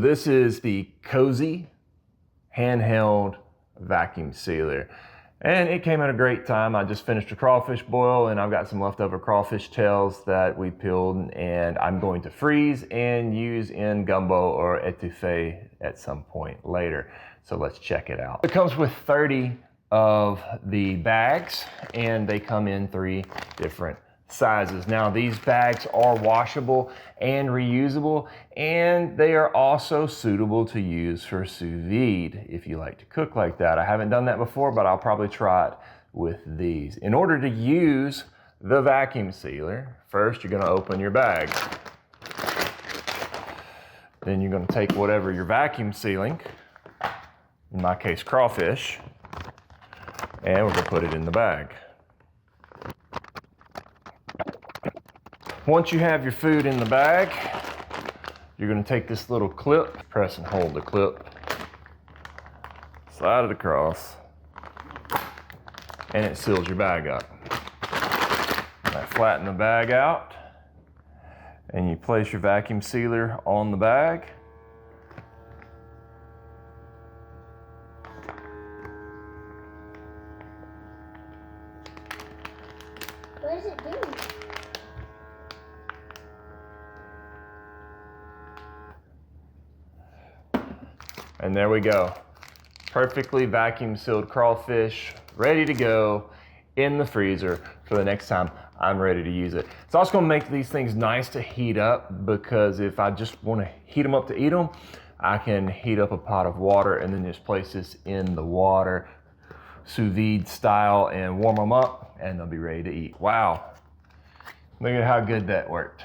this is the COZII handheld vacuum sealer. And it came at a great time. I just finished a crawfish boil and I've got some leftover crawfish tails that we peeled, and I'm going to freeze and use in gumbo or etouffee at some point later. So let's check it out. It comes with 30 of the bags and they come in 3 different sizes. Now these bags are washable and reusable, and they are also suitable to use for sous vide if you like to cook like that. I haven't done that before, but I'll probably try it with these. In order to use the vacuum sealer, first you're going to open your bag. Then you're going to take whatever you're vacuum sealing, in my case crawfish, and we're going to put it in the bag. Once you have your food in the bag, you're going to take this little clip, press and hold the clip, slide it across, and it seals your bag up. Now flatten the bag out, and you place your vacuum sealer on the bag. What does it do? And there we go. Perfectly vacuum sealed crawfish, ready to go in the freezer for the next time I'm ready to use it. It's also gonna make these things nice to heat up, because if I just wanna heat them up to eat them, I can heat up a pot of water and then just place this in the water, sous vide style, and warm them up and they'll be ready to eat. Wow, look at how good that worked.